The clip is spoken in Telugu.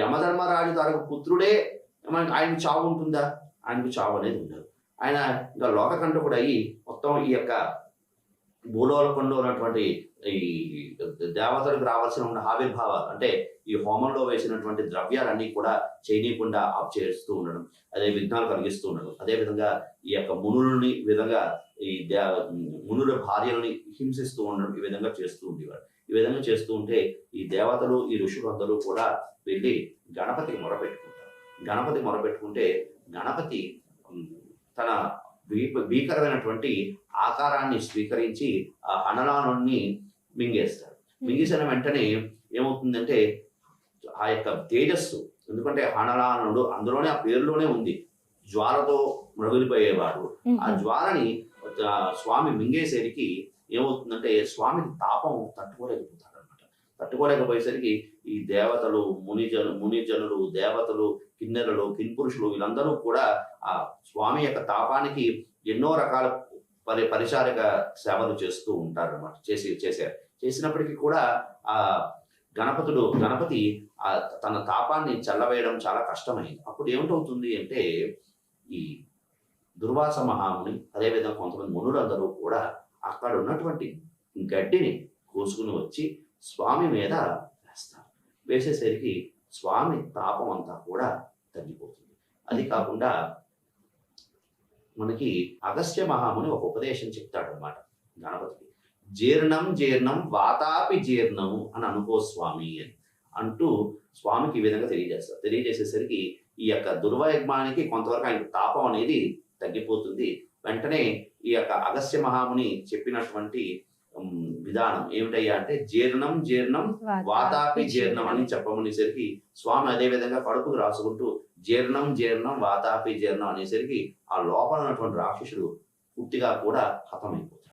యమధర్మరాజు తనకు పుత్రుడే మనకి ఆయనకు చావు ఉంటుందా? ఆయనకు చావు అనేది ఉండదు. ఆయన ఇంకా లోకకంటకుడు అయ్యి మొత్తం ఈ యొక్క భూలోకంలో ఉన్నటువంటి ఈ దేవతలకు రావాల్సిన ఉన్న ఆవిర్భావాలు అంటే ఈ హోమంలో వేసినటువంటి ద్రవ్యాలన్నీ కూడా చేయనీయకుండా ఆఫ్ చేస్తూ ఉండడం, అదే విఘ్నాలు కలిగిస్తూ ఉండడం, అదేవిధంగా ఈ యొక్క మునులని విధంగా ఈ మునుల భార్యలని హింసిస్తూ ఉండడం, ఈ విధంగా చేస్తూ ఉండేవారు. ఈ విధంగా చేస్తూ ఉంటే ఈ దేవతలు ఈ ఋషులు అందరూ కూడా వెళ్ళి గణపతికి మొరపెట్టుకుంటారు. గణపతి మొరపెట్టుకుంటే గణపతి తన భీకరమైనటువంటి ఆకారాన్ని స్వీకరించి ఆ హనలానుని మింగేస్తాడు. మింగేసిన వెంటనే ఏమవుతుందంటే ఆ యొక్క తేజస్సు, ఎందుకంటే హనలానుడు అందులోనే ఆ పేరులోనే ఉంది, జ్వాలతో రగిలిపోయేవాడు. ఆ జ్వాలని స్వామి మింగేసరికి ఏమవుతుందంటే స్వామికి తాపం తట్టుకోలేకపోతాడు అనమాట. తట్టుకోలేకపోయేసరికి ఈ దేవతలు మునిజనులు దేవతలు కిన్నెరలు కిన్పురుషులు వీళ్ళందరూ కూడా ఆ స్వామి యొక్క తాపానికి ఎన్నో రకాల పరిచారక సేవలు చేస్తూ ఉంటారు అనమాట. చేసినప్పటికీ కూడా ఆ గణపతి తన తాపాన్ని చల్లవేయడం చాలా కష్టమైంది. అప్పుడు ఏమిటవుతుంది అంటే ఈ దుర్వాస మహాముని అదేవిధంగా కొంతమంది మునులందరూ కూడా అక్కడ ఉన్నటువంటి గడ్డిని కోసుకుని వచ్చి స్వామి మీద వేస్తారు. వేసేసరికి స్వామి తాపం అంతా కూడా తగ్గిపోతుంది. అది కాకుండా మనకి అగస్త్య మహాముని ఒక ఉపదేశం చెప్తాడనమాట గణపతికి. జీర్ణం జీర్ణం వాతాపి జీర్ణము అని అనుకో స్వామి అని అంటూ స్వామికి ఈ విధంగా తెలియజేస్తారు. తెలియజేసేసరికి ఈ యొక్క దుర్వయజ్ఞానికి కొంతవరకు ఆయన తాపం అనేది తగ్గిపోతుంది. వెంటనే ఈ యొక్క అగస్త్య మహాముని చెప్పినటువంటి విధానం ఏమిటయ్యా అంటే జీర్ణం జీర్ణం వాతాపి జీర్ణం అని చెప్పమనేసరికి స్వామి అదే విధంగా కడుపుకు రాసుకుంటూ జీర్ణం జీర్ణం వాతాపి జీర్ణం అనేసరికి ఆ లోపల ఉన్నటువంటి రాక్షసుడు పూర్తిగా కూడా హతమైపోతాడు.